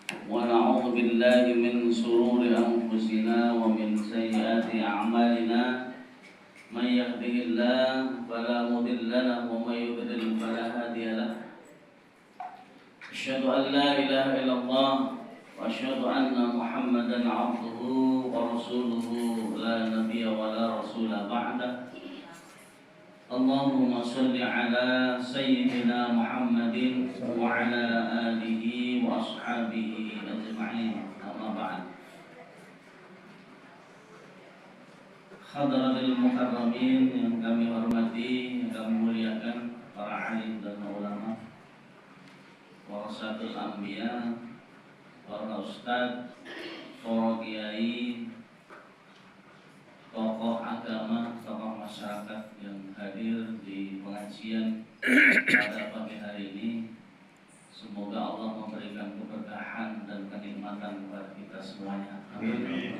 ونعوذ بالله من شرور أنفسنا ومن سيئات أعمالنا من يهده الله فلا مضل له ومن يضلل فلا هادي له أشهد أن لا إله إلا الله وأشهد أن محمدا عبده ورسوله لا نبي ولا رسول بعده اللهم صل على سيدنا محمد وعلى آله وأصحابه أجمعين أما بعد Hadratil mukarramin yang kami hormati, yang kami muliakan, para alim dan ulama, warasatul anbiya, para ustadz, para kiai, tokoh agama, tokoh masyarakat yang hadir di pengajian pada pagi hari ini. Semoga Allah memberikan keberkahan dan kenikmatan kepada kita semuanya. Amin.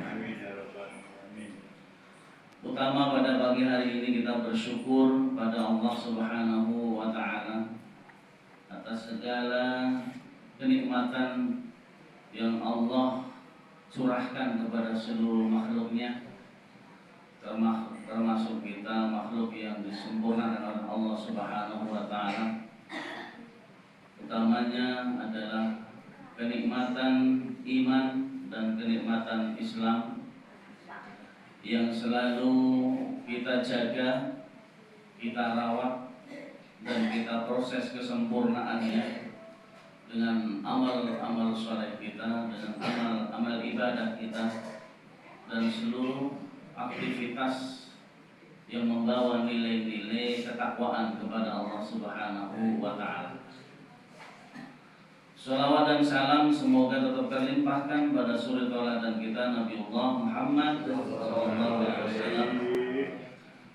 Utama pada pagi hari ini kita bersyukur pada Allah Subhanahu wa Ta'ala atas segala kenikmatan yang Allah curahkan kepada seluruh makhluknya, termasuk kita makhluk yang disempurnakan oleh Allah Subhanahu wa Ta'ala. Utamanya adalah kenikmatan iman dan kenikmatan Islam yang selalu kita jaga, kita rawat, dan kita proses kesempurnaannya dengan amal-amal saleh kita, dengan amal-amal ibadah kita, dan seluruh aktivitas yang membawa nilai-nilai ketakwaan kepada Allah Subhanahu wa Ta'ala. Salawat dan salam semoga tetap terlimpahkan pada suri tauladan kita Nabiullah Muhammad SAW,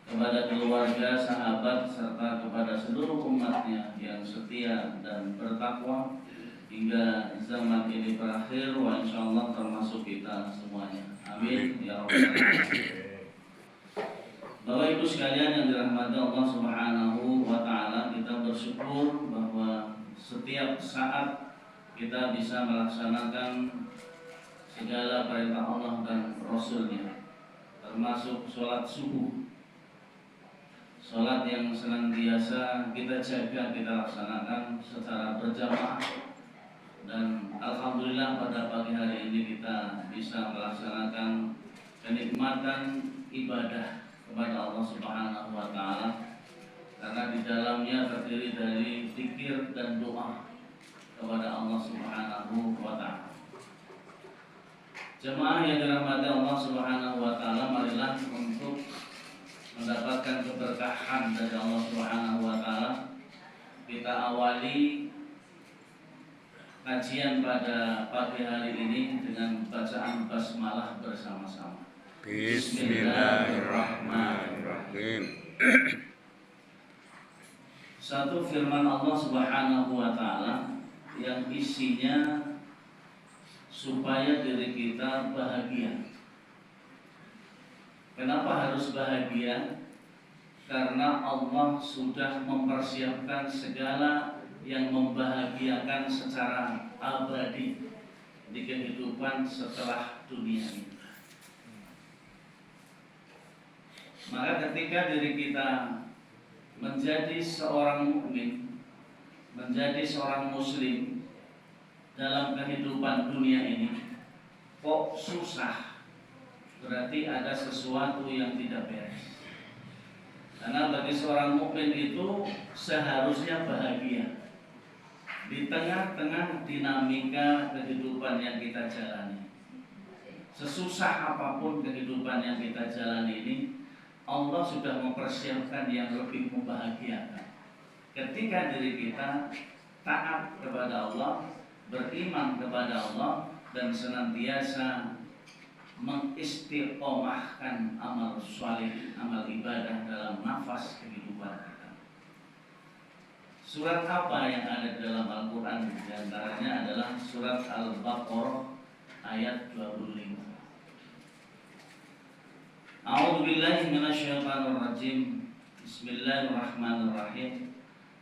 kepada keluarga, sahabat, serta kepada seluruh umatnya yang setia dan bertakwa hingga zaman ini berakhir, wa insyaallah termasuk kita semuanya. Amin ya rabbal alamin. Bapak Ibu sekalian yang dirahmati Allah Subhanahu wa Ta'ala, kita bersyukur bahwa setiap saat kita bisa melaksanakan segala perintah Allah dan Rasulnya, termasuk sholat subuh, sholat yang senantiasa kita jaga, kita laksanakan secara berjamaah. Dan alhamdulillah pada pagi hari ini kita bisa melaksanakan kenikmatan ibadah kepada Allah Subhanahu wa Ta'ala, karena di dalamnya terdiri dari zikir dan doa kepada Allah Subhanahu wa Ta'ala. Jemaah yang dirahmati Allah Subhanahu wa Ta'ala, marilah untuk mendapatkan keberkahan dari Allah Subhanahu wa Ta'ala, kita awali kajian pada pagi hari ini dengan bacaan basmalah bersama-sama. Bismillahirrahmanirrahim. Satu firman Allah Subhanahu wa Ta'ala yang isinya supaya diri kita bahagia. Kenapa harus bahagia? Karena Allah sudah mempersiapkan segala yang membahagiakan secara abadi di kehidupan setelah dunia ini. Maka ketika diri kita menjadi seorang mukmin, menjadi seorang muslim dalam kehidupan dunia ini, kok susah, berarti ada sesuatu yang tidak beres. Karena bagi seorang mukmin itu seharusnya bahagia di tengah-tengah dinamika kehidupan yang kita jalani. Sesusah apapun kehidupan yang kita jalani ini, Allah sudah mempersiapkan yang lebih membahagiakan. Ketika diri kita taat kepada Allah, beriman kepada Allah, dan senantiasa mengistiqomahkan amal saleh, amal ibadah dalam nafas kehidupan kita. Surat apa yang ada di dalam Al-Quran? Di antaranya adalah surat Al-Baqarah ayat 25. A'udzubillahi minasyaitonir rajim. Bismillahirrahmanirrahim.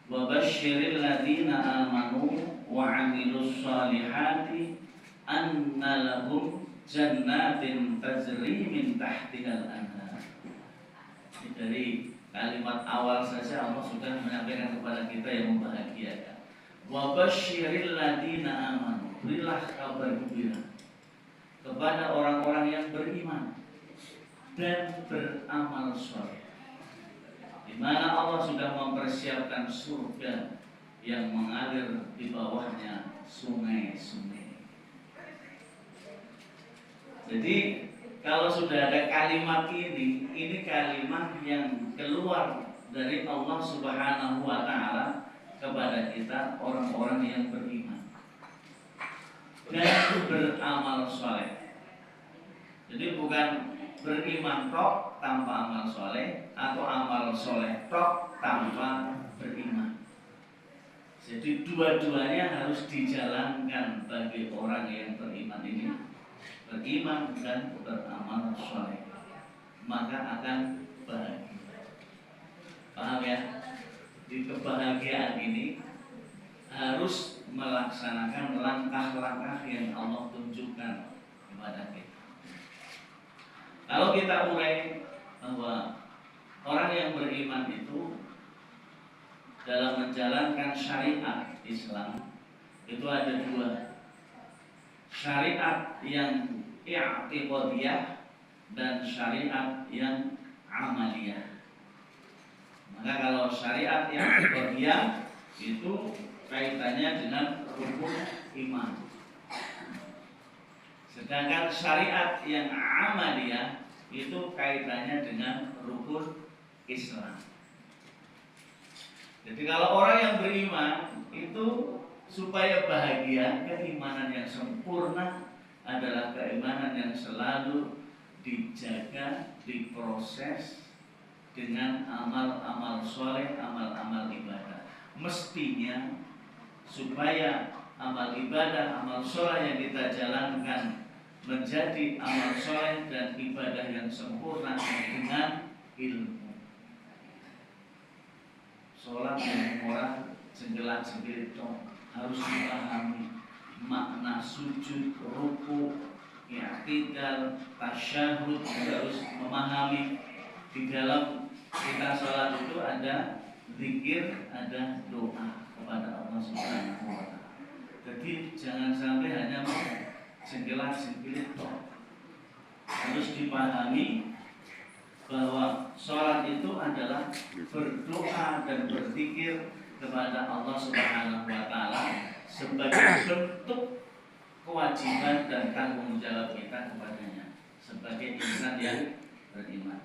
Wa basyiril ladzina amanu wa 'amilus solihati anna lahum jannatin tajri min tahtihal anhar. Dari kalimat awal saja Allah sudah menyampaikan kepada kita yang membahagiakan. Wa basyiril ladina amanu, berilah kabar gembira kepada orang-orang yang beriman dan beramal saleh, di mana Allah sudah mempersiapkan surga yang mengalir di bawahnya sungai-sungai. Jadi kalau sudah ada kalimat ini kalimat yang keluar dari Allah Subhanahu wa Ta'ala kepada kita, orang-orang yang beriman dan beramal soleh. Jadi bukan beriman tok tanpa amal soleh, atau amal soleh tok tanpa beriman. Jadi dua-duanya harus dijalankan bagi orang yang beriman ini. Beriman dan beramal soleh, maka akan bahagia. Paham ya? Di kebahagiaan ini harus melaksanakan langkah-langkah yang Allah tunjukkan kepada kita. Kalau kita urai bahwa orang yang beriman itu dalam menjalankan syariat Islam itu ada dua. Syariat yang i'tiqadiyah dan syariat yang amaliyah. Maka kalau syariat yang i'tiqadiyah itu kaitannya dengan rukun iman. Sedangkan syariat yang amaliyah itu kaitannya dengan rukun Islam. Jadi kalau orang yang beriman itu supaya bahagia, keimanan yang sempurna adalah keimanan yang selalu dijaga, diproses dengan amal-amal soleh, amal-amal ibadah. Mestinya supaya amal ibadah, amal soleh yang kita jalankan menjadi amal soleh dan ibadah yang sempurna dengan ilmu. Sholat yang orang jengkelak-jengkelit harus dipahami makna sujud, ruku, i'tidal, tasyahud, harus memahami. Di dalam kita sholat itu ada zikir, ada doa kepada Allah Subhanahu wa Ta'ala. Jadi jangan sampai hanya jengkelak-jengkelit harus dipahami bahwa sholat itu adalah berdoa dan berzikir kepada Allah Subhanahu wa Ta'ala sebagai bentuk kewajiban dan tanggung jawab kita kepadanya sebagai insan yang beriman.